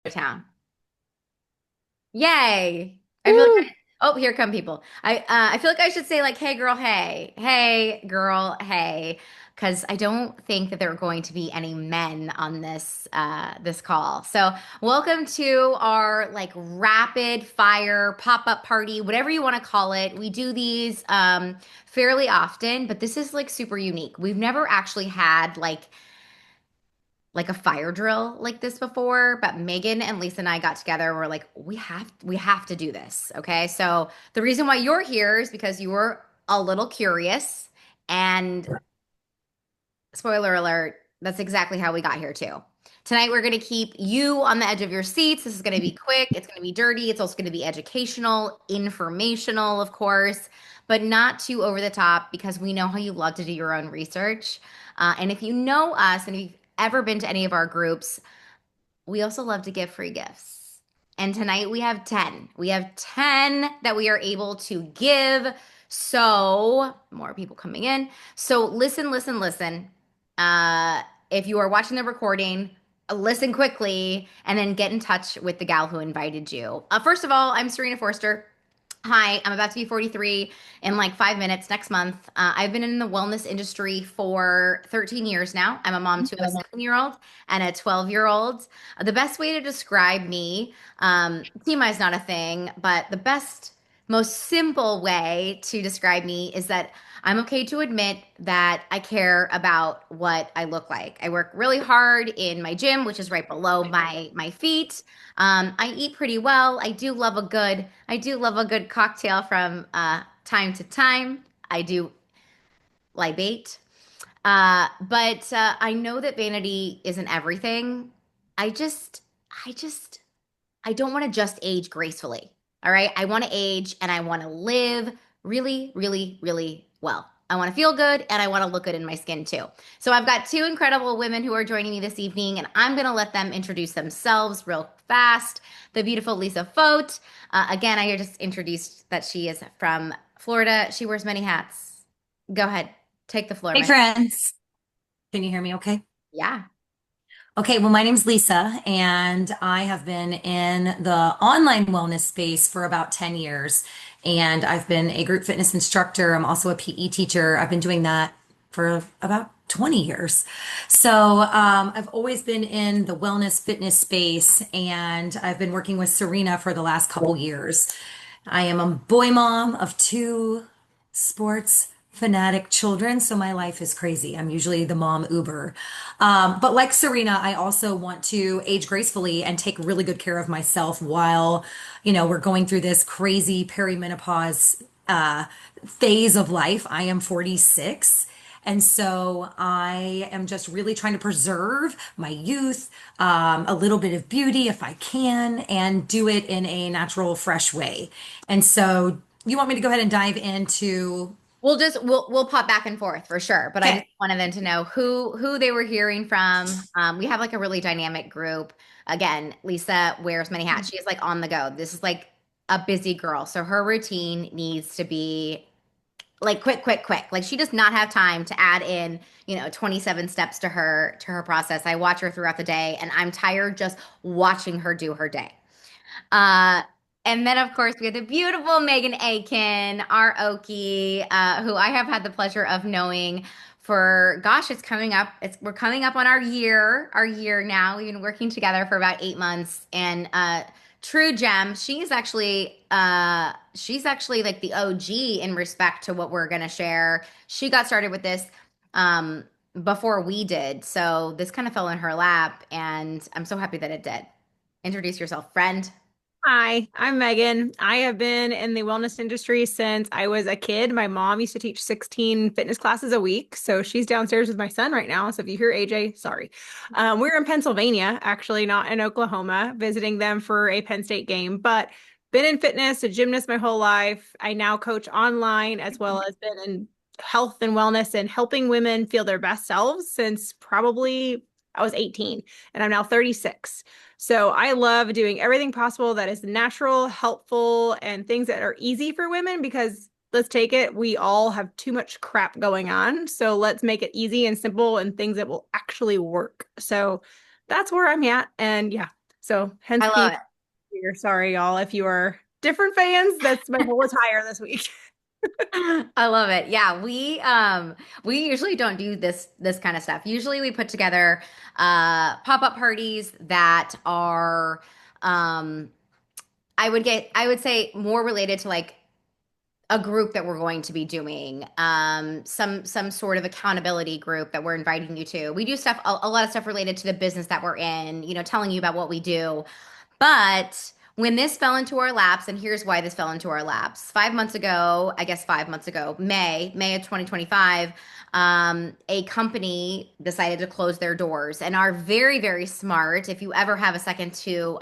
Town. Yay. I feel like Woo. oh, here come people. I feel like I should say like, hey girl, hey. Hey girl, hey. Because I don't think that there are going to be any men on this call. So welcome to our like rapid fire pop-up party, whatever you want to call it. We do these fairly often, but this is like super unique. We've never actually had like a fire drill like this before, but Megan and Lisa and I got together and we're like, we have to do this. Okay. So the reason why you're here is because you were a little curious. And spoiler alert, that's exactly how we got here too. Tonight we're going to keep you on the edge of your seats. This is going to be quick, it's going to be dirty, it's also going to be educational, informational, of course, but not too over the top because we know how you love to do your own research. And if you know us and if you've ever been to any of our groups, we also love to give free gifts. And tonight we have 10. We have 10 that we are able to give. So, more people coming in. So, listen, listen, listen. If you are watching the recording, listen quickly and then get in touch with the gal who invited you. First of all, I'm Serena Forster. Hi, I'm about to be 43 in like 5 minutes next month. I've been in the wellness industry for 13 years now. I'm a mom to a 7-year-old and a 12-year-old. The best way to describe me, TMI is not a thing, but the best, most simple way to describe me is that I'm okay to admit that I care about what I look like. I work really hard in my gym, which is right below my feet. I eat pretty well. I do love a good cocktail from time to time. I do libate. But I know that vanity isn't everything. I just, I just, I don't want to just age gracefully. All right. I want to age and I want to live really, really, really well. I want to feel good and I want to look good in my skin too. So I've got two incredible women who are joining me this evening, and I'm going to let them introduce themselves real fast. The beautiful Lisa Fote. Again, I just introduced that she is from Florida. She wears many hats. Go ahead. Take the floor, Hey, my. friends. Can you hear me okay? Yeah. Okay, well, my name's Lisa, and I have been in the online wellness space for about 10 years. And I've been a group fitness instructor. I'm also a PE teacher. I've been doing that for about 20 years. So I've always been in the wellness fitness space, and I've been working with Serena for the last couple years. I am a boy mom of two sports fanatic children, so my life is crazy. I'm usually the mom Uber. But like Serena, I also want to age gracefully and take really good care of myself while, we're going through this crazy perimenopause phase of life. I am 46. And so I am just really trying to preserve my youth, a little bit of beauty if I can, and do it in a natural, fresh way. And so you want me to go ahead and dive into, We'll pop back and forth for sure, but I just okay. wanted them to know who they were hearing from. We have like a really dynamic group. Again, Lisa wears many hats. She is like on the go. This is like a busy girl, so her routine needs to be like quick, quick, quick. Like she does not have time to add in, 27 steps to her process. I watch her throughout the day, and I'm tired just watching her do her day. Uh, and then, of course, we have the beautiful Megan Aiken, our Okie, who I have had the pleasure of knowing for, gosh, it's coming up. We're coming up on our year now. We've been working together for about 8 months, and true gem. She's actually like the OG in respect to what we're gonna share. She got started with this um, before we did, so this kind of fell in her lap, and I'm so happy that it did. Introduce yourself, friend. Hi, I'm Megan. I have been in the wellness industry since I was a kid. My mom used to teach 16 fitness classes a week. So she's downstairs with my son right now. So if you hear AJ, sorry. We're in Pennsylvania, actually, not in Oklahoma, visiting them for a Penn State game, but been in fitness, a gymnast my whole life. I now coach online as well as been in health and wellness and helping women feel their best selves since probably I was 18 and I'm now 36. So I love doing everything possible that is natural, helpful, and things that are easy for women because let's take it, we all have too much crap going on. So let's make it easy and simple and things that will actually work. So that's where I'm at. And yeah, So hence I being love it. here. Sorry, y'all, if you are different fans, that's my goal was higher this week. I love it. Yeah, we usually don't do this kind of stuff. Usually we put together pop-up parties that are um I would say more related to like a group that we're going to be doing some sort of accountability group that we're inviting you to. We do stuff a lot of stuff related to the business that we're in, you know, telling you about what we do. But when this fell into our laps, and here's why this fell into our laps. 5 months ago, I guess 5 months ago, May of 2025, a company decided to close their doors and are very, very smart. If you ever have a second to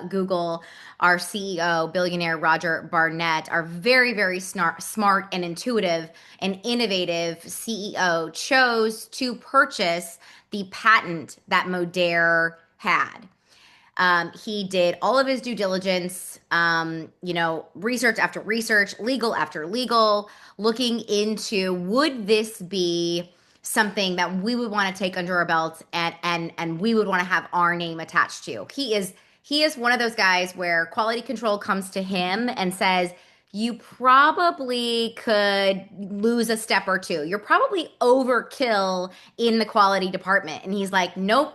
Google our CEO, billionaire Roger Barnett, our very, very smart and intuitive and innovative CEO chose to purchase the patent that Modere had. He did all of his due diligence, you know, research after research, legal after legal, looking into would this be something that we would want to take under our belts and we would want to have our name attached to. He is one of those guys where quality control comes to him and says, you probably could lose a step or two. You're probably overkill in the quality department. And he's like, nope,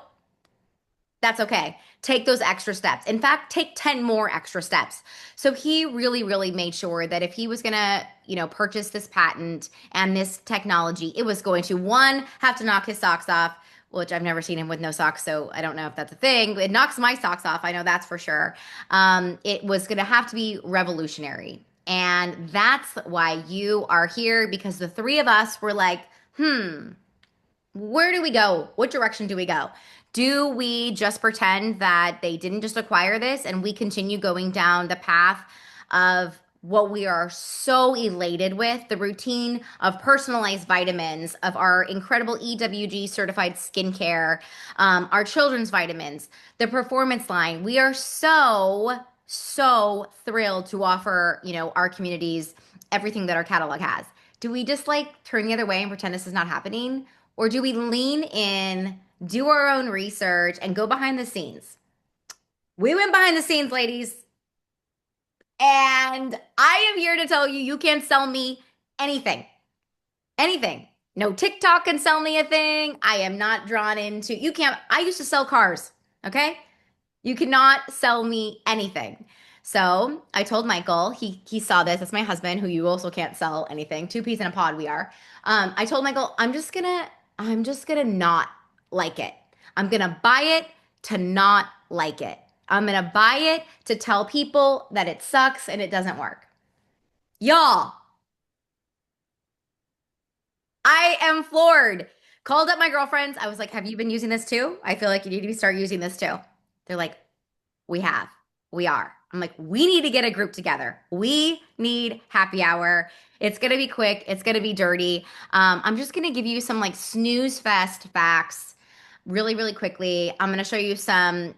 that's okay. Take those extra steps. In fact, take 10 more extra steps. So he really, really made sure that if he was going to, you know, purchase this patent and this technology, it was going to, one, have to knock his socks off, which I've never seen him with no socks. So I don't know if that's a thing. It knocks my socks off. I know that's for sure. It was going to have to be revolutionary. And that's why you are here because the three of us were like, where do we go? What direction do we go? Do we just pretend that they didn't just acquire this and we continue going down the path of what we are so elated with, the routine of personalized vitamins, of our incredible EWG certified skincare, our children's vitamins, the performance line. We are so, so thrilled to offer, you know, our communities everything that our catalog has. Do we just like turn the other way and pretend this is not happening? Or do we lean in, do our own research, and go behind the scenes? We went behind the scenes, ladies. And I am here to tell you, you can't sell me anything. Anything. No TikTok can sell me a thing. I am not drawn into, you can't, I used to sell cars, okay? You cannot sell me anything. So I told Michael, he saw this. That's my husband, who you also can't sell anything. Two peas in a pod, we are. I told Michael, I'm just gonna not like it. I'm gonna buy it to not like it. I'm gonna buy it to tell people that it sucks and it doesn't work. Y'all, I am floored. Called up my girlfriends. I was like, have you been using this too? I feel like you need to start using this too. They're like, we have. We are. I'm like, we need to get a group together. We need happy hour. It's going to be quick. It's going to be dirty. I'm just going to give you some like snooze fest facts really, really quickly. I'm going to show you some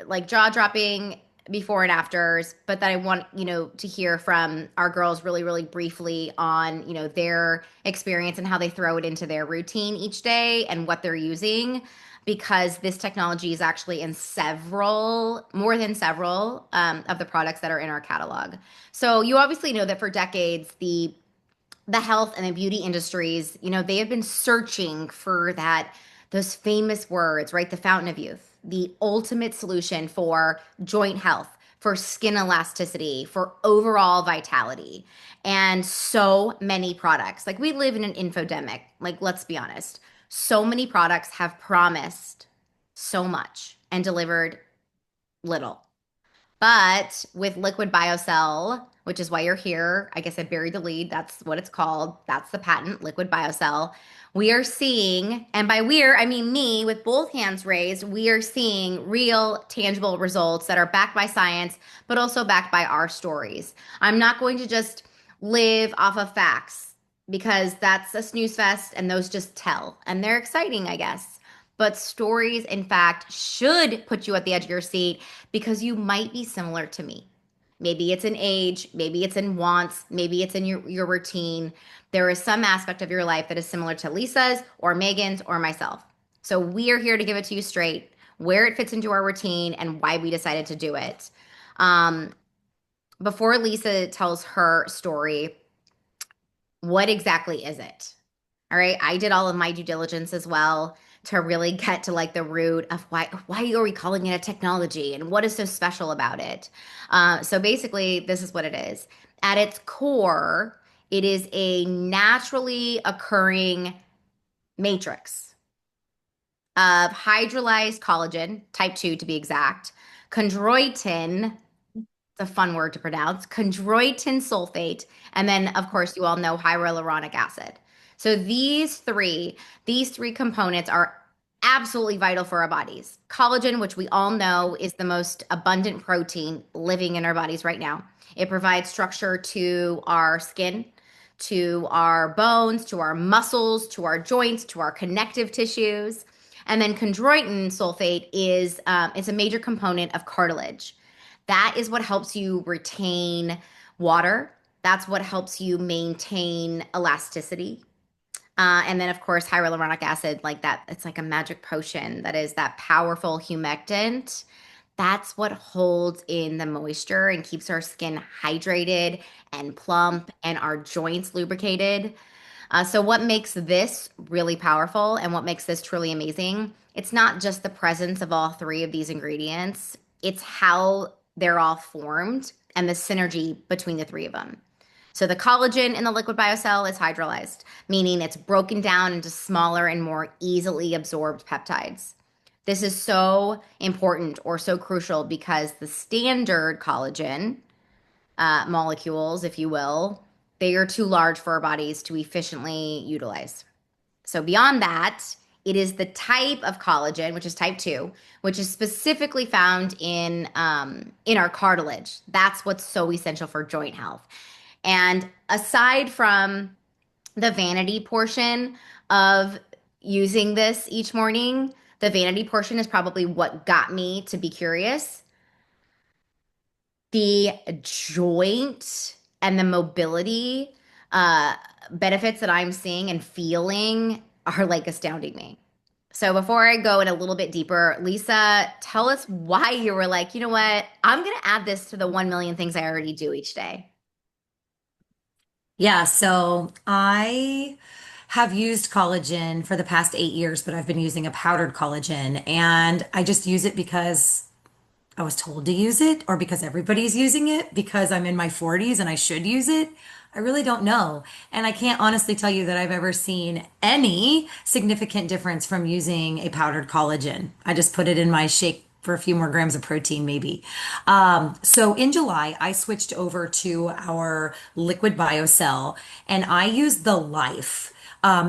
like jaw dropping before and afters, but that I want, you know, to hear from our girls really, really briefly on, you know, their experience and how they throw it into their routine each day and what they're using because this technology is actually in several, more than several of the products that are in our catalog. So you obviously know that for decades, the health and the beauty industries, you know, they have been searching for that, those famous words, right? The fountain of youth, the ultimate solution for joint health, for skin elasticity, for overall vitality. And so many products. Like we live in an infodemic. Like, let's be honest. So many products have promised so much and delivered little. But with Liquid BioCell, which is why you're here, I guess I buried the lead. That's what it's called. That's the patent, Liquid BioCell. We are seeing, and by we're, I mean me with both hands raised, we are seeing real, tangible results that are backed by science, but also backed by our stories. I'm not going to just live off of facts because that's a snooze fest and those just tell. And they're exciting, I guess. But stories, in fact, should put you at the edge of your seat because you might be similar to me. Maybe it's in age, maybe it's in wants, maybe it's in your routine. There is some aspect of your life that is similar to Lisa's or Megan's or myself. So we are here to give it to you straight. where it fits into our routine, and why we decided to do it. Um, Before Lisa tells her story, what exactly is it? All right. I did all of my due diligence as well to really get to like the root of why are we calling it a technology and what is so special about it. So basically, this is what it is. At its core, it is a naturally occurring matrix of hydrolyzed collagen, type 2 to be exact, chondroitin, it's a fun word to pronounce, chondroitin sulfate, and then of course you all know hyaluronic acid. So these three components are absolutely vital for our bodies. Collagen, which we all know is the most abundant protein living in our bodies right now. It provides structure to our skin, to our bones, to our muscles, to our joints, to our connective tissues. And then chondroitin sulfate is it's a major component of cartilage. That is what helps you retain water. That's what helps you maintain elasticity. And then, of course, hyaluronic acid, like that, it's like a magic potion that is that powerful humectant. That's what holds in the moisture and keeps our skin hydrated and plump and our joints lubricated. So, what makes this really powerful and what makes this truly amazing? It's not just the presence of all three of these ingredients, it's how they're all formed and the synergy between the three of them. So, the collagen in the liquid biocell is hydrolyzed, meaning it's broken down into smaller and more easily absorbed peptides. This is so important or so crucial because the standard collagen molecules, if you will, they are too large for our bodies to efficiently utilize. So beyond that, it is the type of collagen, which is type 2, which is specifically found in our cartilage. That's what's so essential for joint health. And aside from the vanity portion of using this each morning, the vanity portion is probably what got me to be curious. The joint and the mobility uh, benefits that I'm seeing and feeling are like astounding me. So before I go in a little bit deeper, Lisa, tell us why you were like, you know what? I'm going to add this to the 1 million things I already do each day. Yeah, so I have used collagen for the past 8 years, but I've been using a powdered collagen, and I just use it because I was told to use it or because everybody's using it because I'm in my 40s and I should use it. I really don't know. And I can't honestly tell you that I've ever seen any significant difference from using a powdered collagen. I just put it in my shake for a few more grams of protein, maybe. So in July, I switched over to our liquid biocell and I used the Life.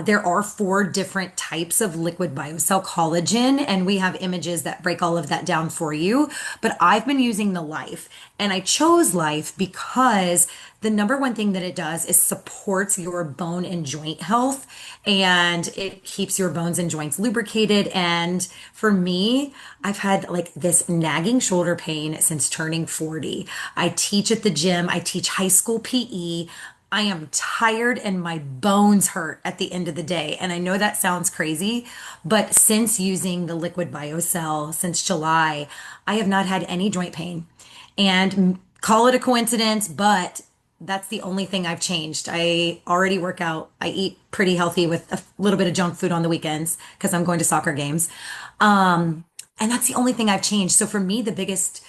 There are four different types of liquid biocell collagen, and we have images that break all of that down for you. But I've been using the Life, and I chose Life because the number one thing that it does is supports your bone and joint health, and it keeps your bones and joints lubricated. And for me, I've had like this nagging shoulder pain since turning 40. I teach at the gym, I teach high school PE. I am tired and my bones hurt at the end of the day. And I know that sounds crazy, but since using the liquid biocell since July, I have not had any joint pain. And call it a coincidence, but that's the only thing I've changed. I already work out. I eat pretty healthy with a little bit of junk food on the weekends because I'm going to soccer games. And that's the only thing I've changed. So for me, the biggest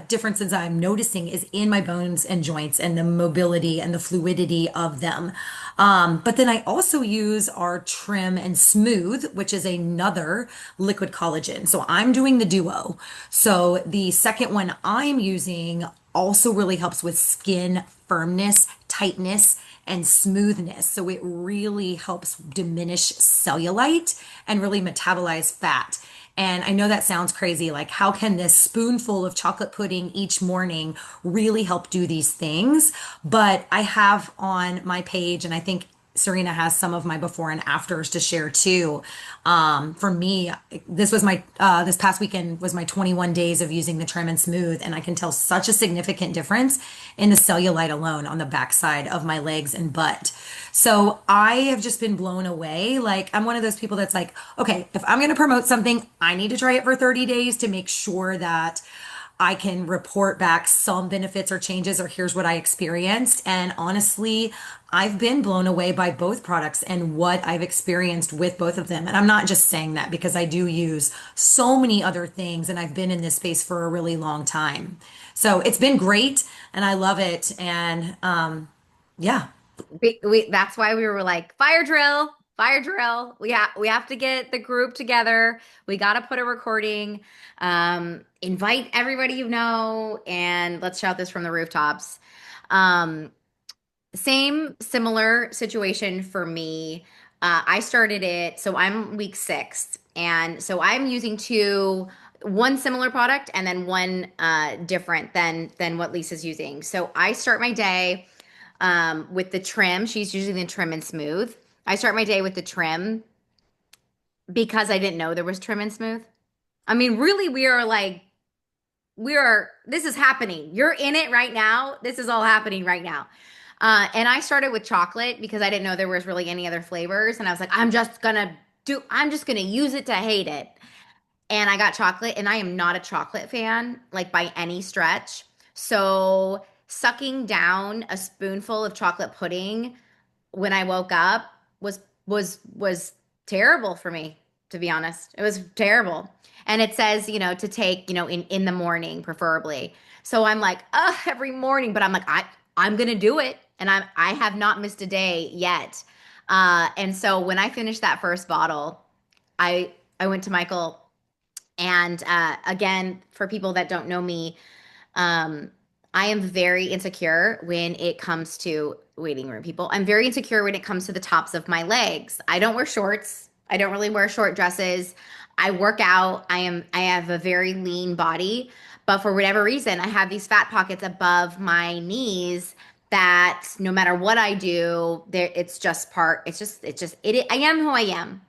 differences I'm noticing is in my bones and joints and the mobility and the fluidity of them. But then I also use our Trim and Smooth, which is another liquid collagen. So I'm doing the duo. So the second one I'm using also really helps with skin firmness, tightness, and smoothness. So it really helps diminish cellulite and really metabolize fat. And I know that sounds crazy. Like, how can this spoonful of chocolate pudding each morning really help do these things? But I have on my page, and I think Serena has some of my before and afters to share too. For me, this past weekend was my 21 days of using the Trim and Smooth, and I can tell such a significant difference in the cellulite alone on the backside of my legs and butt. So I have just been blown away. Like, I'm one of those people that's like, okay, if I'm going to promote something, I need to try it for 30 days to make sure that I can report back some benefits or changes, or here's what I experienced. And honestly, I've been blown away by both products and what I've experienced with both of them. And I'm not just saying that because I do use so many other things and I've been in this space for a really long time. So it's been great and I love it. And yeah. That's why we were like, fire drill, fire drill. We have to get the group together. We got to put a recording, invite everybody you know, and let's shout this from the rooftops. Um, Same similar situation for me. I started it, so I'm week 6, and so I'm using one similar product and then one different than what Lisa's using. So I start my day with the trim. She's using the Trim and Smooth. I start my day with the trim because I didn't know there was Trim and Smooth. I mean, really, this is happening. You're in it right now. This is all happening right now. And I started with chocolate because I didn't know there was really any other flavors. And I was like, I'm just gonna use it to hate it. And I got chocolate, and I am not a chocolate fan, like by any stretch. So sucking down a spoonful of chocolate pudding when I woke up was terrible for me, to be honest. It was terrible. And it says, to take, in the morning, preferably. So I'm like, every morning, but I'm like, I'm gonna do it. And I have not missed a day yet. And so when I finished that first bottle, I went to Michael, and again, for people that don't know me, I am very insecure when it comes to waiting room people. I'm very insecure when it comes to the tops of my legs. I don't wear shorts. I don't really wear short dresses. I work out. I have a very lean body, but for whatever reason, I have these fat pockets above my knees that no matter what I do, I am who I am.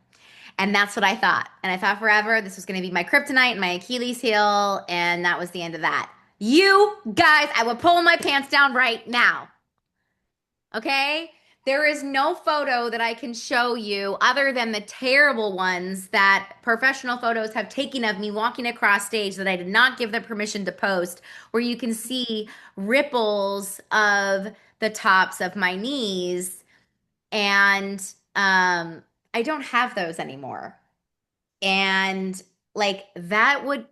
And that's what I thought. And I thought forever this was going to be my kryptonite and my Achilles heel. And that was the end of that. You guys, I will pull my pants down right now. Okay? There is no photo that I can show you other than the terrible ones that professional photos have taken of me walking across stage that I did not give them permission to post, where you can see ripples of the tops of my knees. And I don't have those anymore. And like that would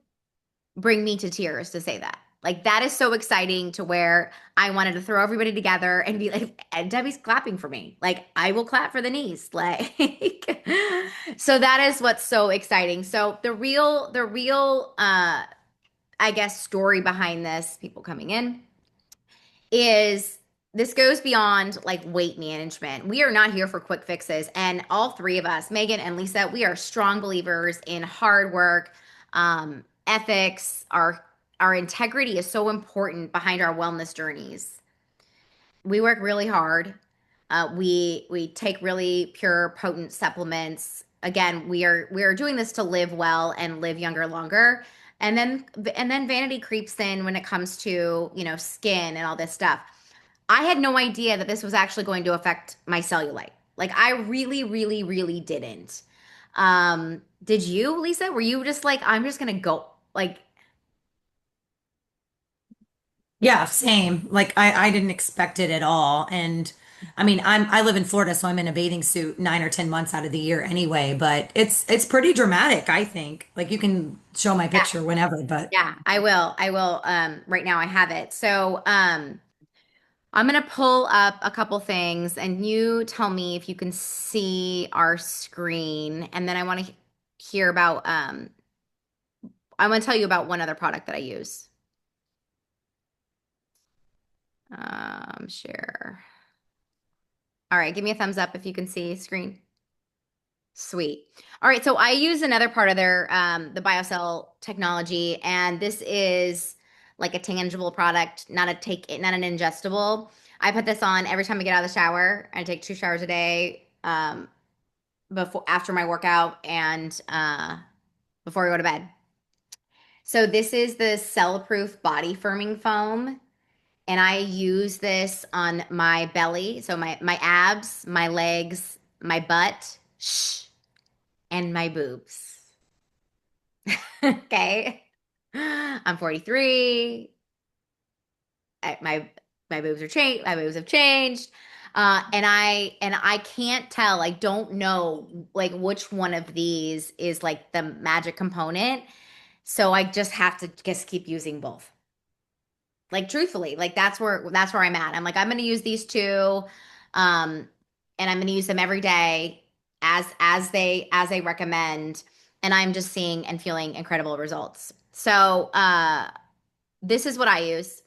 bring me to tears to say that. Like that is so exciting to where I wanted to throw everybody together and be like, and Debbie's clapping for me. Like I will clap for the knees. Like so that is what's so exciting. So the real I guess story behind this, people coming in, is this goes beyond like weight management. We are not here for quick fixes. And all three of us, Megan and Lisa, we are strong believers in hard work, ethics. Our integrity is so important behind our wellness journeys. We work really hard. We take really pure, potent supplements. Again, we are doing this to live well and live younger, longer. And then vanity creeps in when it comes to, skin and all this stuff. I had no idea that this was actually going to affect my cellulite. Like I really, really, really didn't. Did you, Lisa? Were you just like, I'm just gonna go like, Yeah, same. Like I didn't expect it at all. And I mean, I live in Florida, so I'm in a bathing suit 9 or 10 months out of the year anyway, but it's pretty dramatic, I think. Like you can show my yeah, picture whenever, but yeah, I will. I will. Right now I have it. So, I'm gonna pull up a couple things and you tell me if you can see our screen. And then hear about, I want to tell you about one other product that I use. Share. All right, give me a thumbs up if you can see screen. Sweet. All right, so I use another part of their the BioCell technology, and this is like a tangible product, not an ingestible. I put this on every time I get out of the shower. I take 2 showers a day, before after my workout and before I go to bed. So this is the Cell-Proof Body Firming Foam, and I use this on my belly, so my abs, my legs, my butt, and my boobs. Okay. I'm 43. My boobs are changed. My boobs have changed. And I can't tell. I don't know like which one of these is like the magic component. So I just have to just keep using both. Like truthfully, like that's where I'm at. I'm like I'm going to use these two, um, and I'm going to use them every day as they recommend, and I'm just seeing and feeling incredible results. So this is what I use.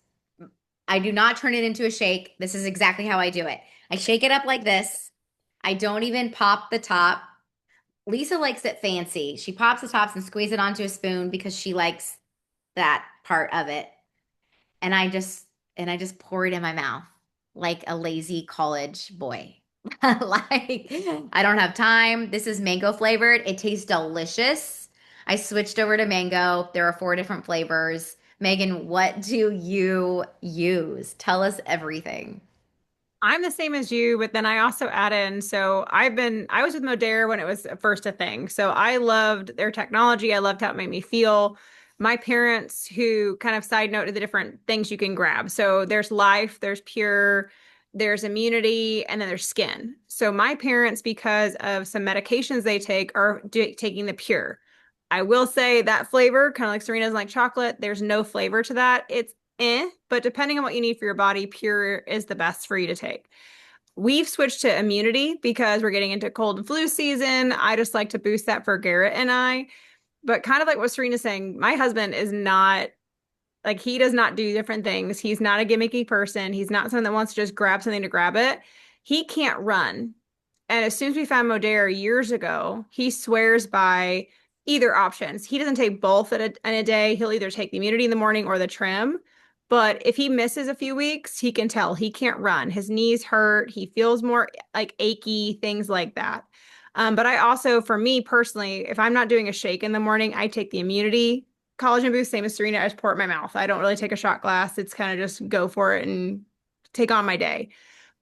I do not turn it into a shake. This is exactly how I do it. I shake it up like this. I don't even pop the top. Lisa likes it fancy. She pops the tops and squeezes it onto a spoon because she likes that part of it. And I just pour it in my mouth like a lazy college boy. Like I don't have time. This is mango flavored. It tastes delicious. I switched over to mango. There are 4 different flavors. Megan, what do you use? Tell us everything. I'm the same as you, but then I also add in. So I was with Modere when it was first a thing. So I loved their technology. I loved how it made me feel. My parents, who kind of side note to the different things you can grab. So there's Life, there's Pure, there's Immunity, and then there's Skin. So my parents, because of some medications they take, are taking the Pure. I will say that flavor, kind of like Serena's like chocolate, there's no flavor to that. It's but depending on what you need for your body, Pure is the best for you to take. We've switched to Immunity because we're getting into cold and flu season. I just like to boost that for Garrett and I. But kind of like what Serena's saying, my husband is not like he does not do different things. He's not a gimmicky person. He's not someone that wants to just grab something to grab it. He can't run. And as soon as we found Modere years ago, he swears by either options. He doesn't take both in a day. He'll either take the Immunity in the morning or the Trim. But if he misses a few weeks, he can tell he can't run. His knees hurt. He feels more like achy, things like that. But I also, for me personally, if I'm not doing a shake in the morning, I take the Immunity collagen boost, same as Serena. I just pour it in my mouth. I don't really take a shot glass. It's kind of just go for it and take on my day.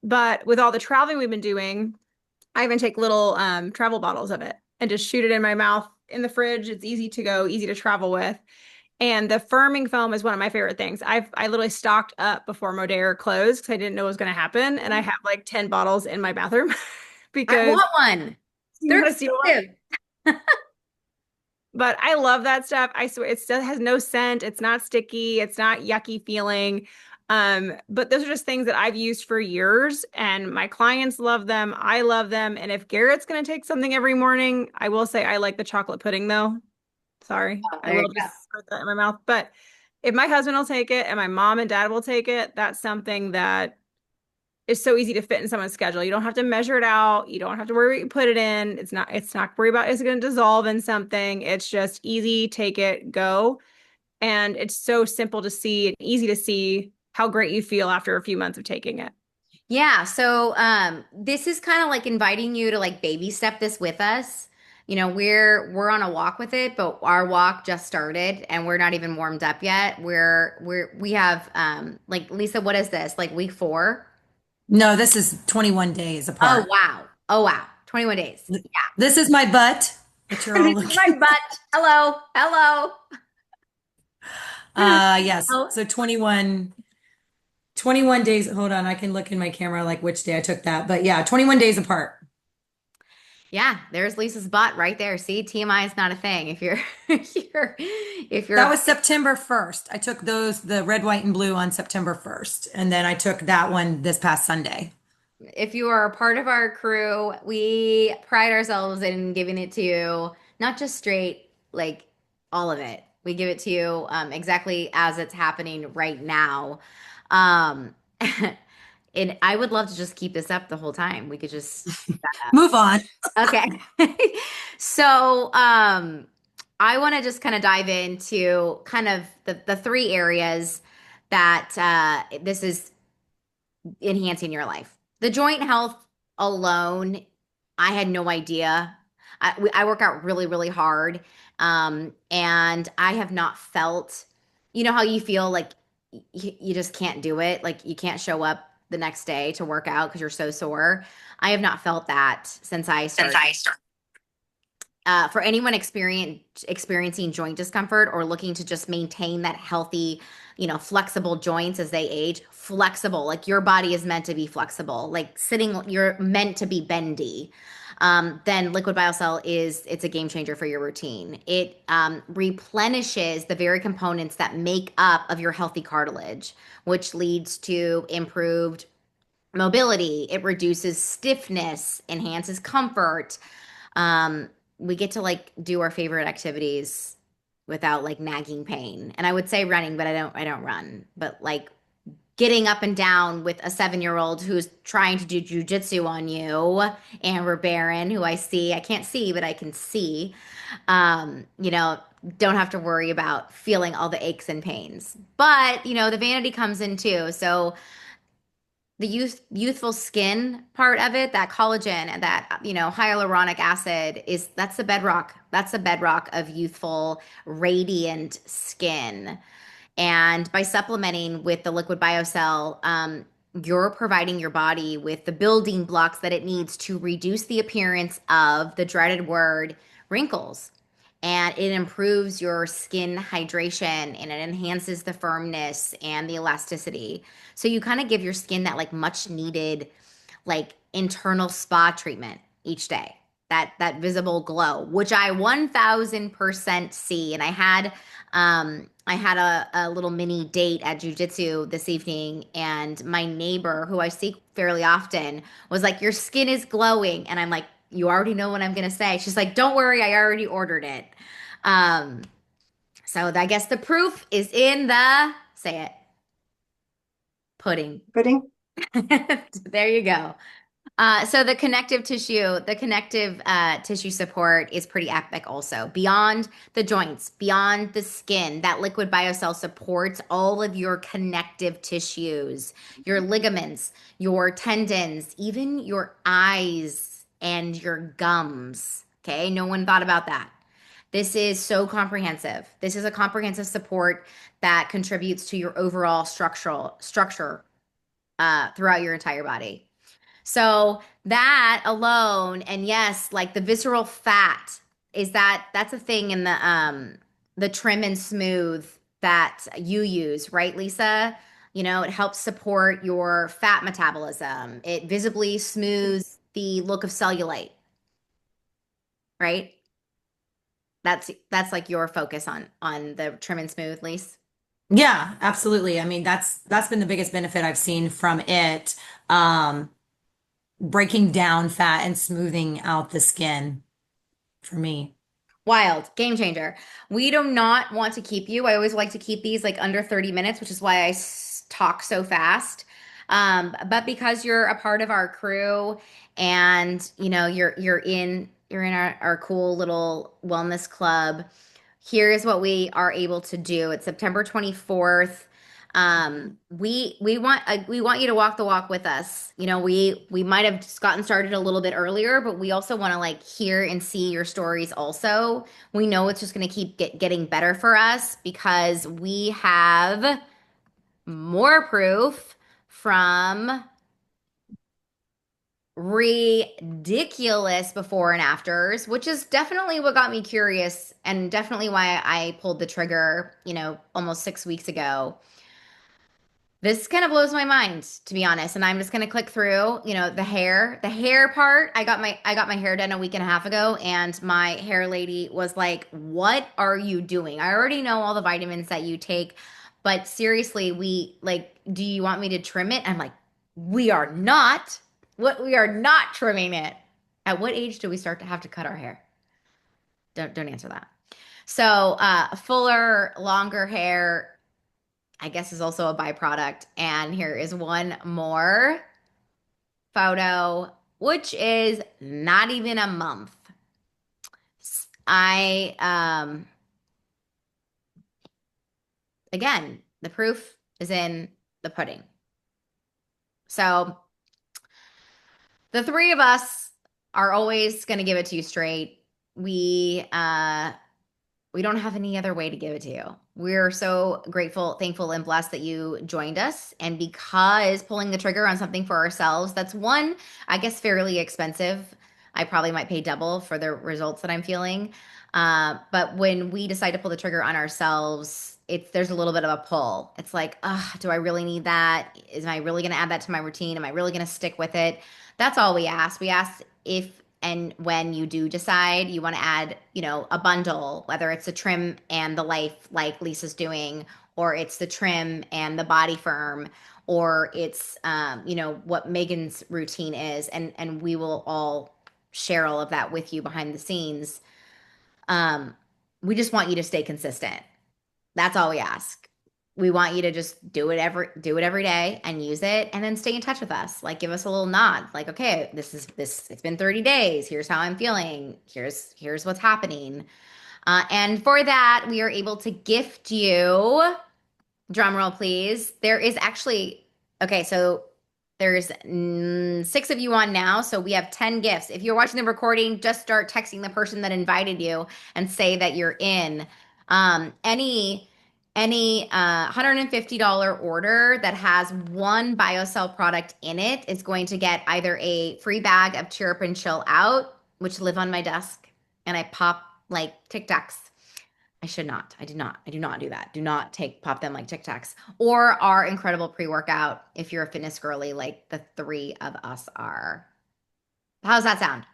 But with all the traveling we've been doing, I even take little travel bottles of it and just shoot it in my mouth in the fridge. It's easy to go, easy to travel with. And the firming foam is one of my favorite things. I literally stocked up before Modere closed because I didn't know what was going to happen, and I have like 10 bottles in my bathroom I because want one. you They're want to steal one. expensive. But I love that stuff. I swear it still has no scent. It's not sticky. It's not yucky feeling. But those are just things that I've used for years, and my clients love them. I love them. And if Garrett's going to take something every morning, I will say I like the chocolate pudding though. Sorry, Oh, I there you will go. just put that in my mouth. But if my husband will take it and my mom and dad will take it, that's something that is so easy to fit in someone's schedule. You don't have to measure it out. You don't have to worry what you put it in. It's not worry about is it going to dissolve in something. It's just easy, take it, go. And it's so simple to see and easy to see how great you feel after a few months of taking it. Yeah, so this is kind of like inviting you to like baby step this with us. We're on a walk with it, but our walk just started and we're not even warmed up yet. We have like Lisa, what is this? Like week 4? No, this is 21 days Oh apart. wow. Oh wow. 21 days. This is my butt that you're all This is my looking. butt. Hello. Hello. Yes. Oh, So 21 days. Hold on. I can look in my camera like which day I took that. But yeah, 21 days apart. yeah, there's Lisa's butt right there. See, TMI is not a thing. If you're if you're That was September 1st. I took the red, white, and blue on September 1st. And then I took that one this past Sunday. if you are a part of our crew, we pride ourselves in giving it to you, not just straight, like all of it. We give it to you exactly as it's happening right now. Um, and I would love to just keep this up the whole time. We could just keep that Move on. up. Okay. So, I want to just kind of dive into kind of the 3 areas that this is enhancing your life. The joint health alone, I had no idea. I work out really, really hard. And I have not felt, you know how you feel like you just can't do it, like you can't show up the next day to work out because you're so sore. I have not felt that since I Since started. I started. For anyone experiencing joint discomfort or looking to just maintain that healthy, flexible joints as they age, flexible, like your body is meant to be flexible, like sitting, you're meant to be bendy. Then Liquid BioCell it's a game changer for your routine. It replenishes the very components that make up of your healthy cartilage, which leads to improved mobility. It reduces stiffness, enhances comfort. We get to like do our favorite activities without like nagging pain. And I would say running, but I don't run. But like getting up and down with a 7-year-old who's trying to do jujitsu on you, Amber Barron, who I can't see, but I can see. You know, don't have to worry about feeling all the aches and pains. But, the vanity comes in too. So the youthful skin part of it, that collagen and that hyaluronic acid that's the bedrock. That's the bedrock of youthful, radiant skin. And by supplementing with the Liquid BioCell, you're providing your body with the building blocks that it needs to reduce the appearance of the dreaded word wrinkles. And it improves your skin hydration and it enhances the firmness and the elasticity. So you kind of give your skin that like much needed like internal spa treatment each day. That visible glow, which I 1000% see. And I had a little mini date at jujitsu this evening, and my neighbor, who I see fairly often, was like, "Your skin is glowing," and I'm like, "You already know what I'm gonna say." She's like, "Don't worry, I already ordered it." Um, so I guess the proof is in the say it pudding. Pudding. There you go. So the connective tissue support is pretty epic also. Beyond the joints, beyond the skin, that Liquid BioCell supports all of your connective tissues, your ligaments, your tendons, even your eyes and your gums. Okay, no one thought about that. This is so comprehensive. This is a comprehensive support that contributes to your overall structural structure throughout your entire body. So that alone, and yes, like the visceral fat that's a thing in the trim and smooth that you use, right, Lisa? It helps support your fat metabolism. It visibly smooths the look of cellulite, right? That's like your focus on the trim and smooth, Lisa. Yeah, absolutely. I mean, that's been the biggest benefit I've seen from it. Um, Breaking down fat and smoothing out the skin for me. Wild, game changer. We do not want to keep you. I always like to keep these like under 30 minutes, which is why talk so fast. But because you're a part of our crew and you're in our cool little wellness club, here's what we are able to do. It's September 24th. We want you to walk the walk with us. We might have just gotten started a little bit earlier, but we also want to like hear and see your stories also. We know it's just going to keep getting better for us because we have more proof from ridiculous before and afters, which is definitely what got me curious and definitely why I pulled the trigger, almost 6 weeks ago. This kind of blows my mind, to be honest. And I'm just gonna click through, the hair part. I got my hair done a week and a half ago, and my hair lady was like, "What are you doing? I already know all the vitamins that you take, but seriously, do you want me to trim it?" I'm like, "We are not. We are not trimming it." At what age do we start to have to cut our hair? Don't answer that. So, fuller, longer hair I guess is also a byproduct. And here is one more photo, which is not even a month. I again, the proof is in the pudding. So the three of us are always going to give it to you straight. We don't have any other way to give it to you. We're so grateful, thankful, and blessed that you joined us. And because pulling the trigger on something for ourselves, that's one, I guess, fairly expensive. I probably might pay double for the results that I'm feeling. But when we decide to pull the trigger on ourselves, there's a little bit of a pull. It's like, do I really need that? Am I really going to add that to my routine? Am I really going to stick with it? That's all we ask. We ask if and when you do decide you want to add, a bundle, whether it's the trim and the life like Lisa's doing, or it's the trim and the body firm, or it's what Megan's routine is, and we will all share all of that with you behind the scenes. We just want you to stay consistent. That's all we ask. We want you to just do it every day and use it and then stay in touch with us. Like give us a little nod. Like, okay, it's been 30 days. Here's how I'm feeling. Here's what's happening. And for that, we are able to gift you, drum roll please. There is actually, okay, so there's six of you on now, so we have 10 gifts. If you're watching the recording, just start texting the person that invited you and say that you're in. Any $150 order that has one BioCell product in it is going to get either a free bag of Chirp and Chill Out, which live on my desk, and I pop like Tic Tacs. I should not. I do not do that. Do not pop them like Tic Tacs. Or our incredible pre-workout if you're a fitness girly like the three of us are. How's that sound?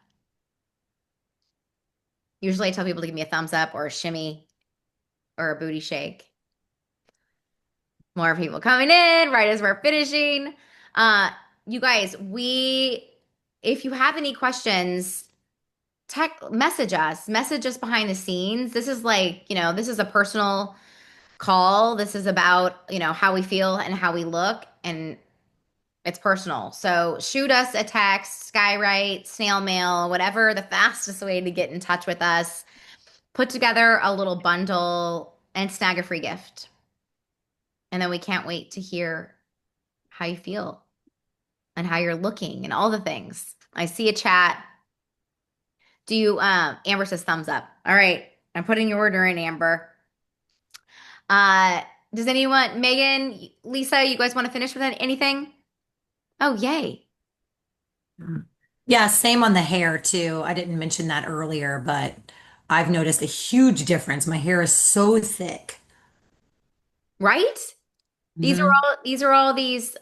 Usually I tell people to give me a thumbs up or a shimmy or a booty shake. More people coming in right as we're finishing. You guys, if you have any questions, message us behind the scenes. This is like, this is a personal call. This is about, how we feel and how we look, and it's personal. So shoot us a text, Skywrite, snail mail, whatever the fastest way to get in touch with us. Put together a little bundle and snag a free gift. And then we can't wait to hear how you feel and how you're looking and all the things. I see a chat. Amber says thumbs up. All right. I'm putting your order in, Amber. Uh, does anyone, Megan, Lisa, you guys want to finish with anything? Oh, yay. Yeah, same on the hair too. I didn't mention that earlier, but I've noticed a huge difference. My hair is so thick. Right? These are Mhm. all these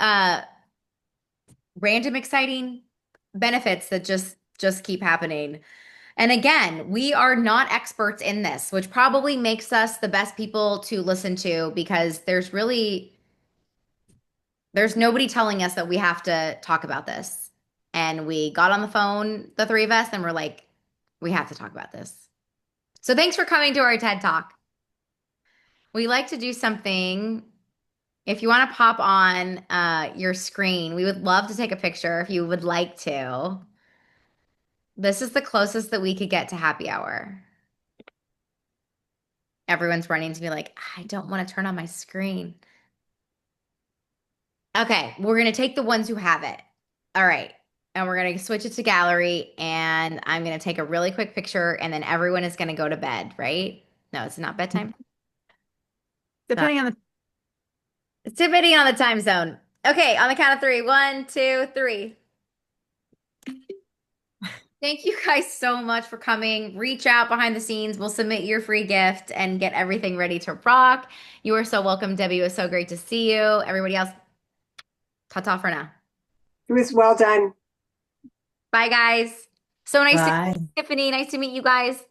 random exciting benefits that just keep happening. And again, we are not experts in this, which probably makes us the best people to listen to because there's nobody telling us that we have to talk about this. And we got on the phone, the three of us, and we're like, we have to talk about this. So thanks for coming to our TED Talk. We like to do something. If you want to pop on your screen, we would love to take a picture if you would like to. This is the closest that we could get to happy hour. Everyone's running to be like, I don't want to turn on my screen. Okay, we're going to take the ones who have it. All right. And we're going to switch it to gallery. And I'm going to take a really quick picture. And then everyone is going to go to bed, right? No, it's not bedtime. No, Depending on the it's depending on the time zone. Okay, on the count of three. 1, 2, 3. Thank you guys so much for coming. Reach out behind the scenes. We'll submit your free gift and get everything ready to rock. You are so welcome, Debbie. It was so great to see you. Everybody else, ta-ta for now. It was well done. Bye, guys. So nice to meet Bye. you, Tiffany. Nice to meet you guys.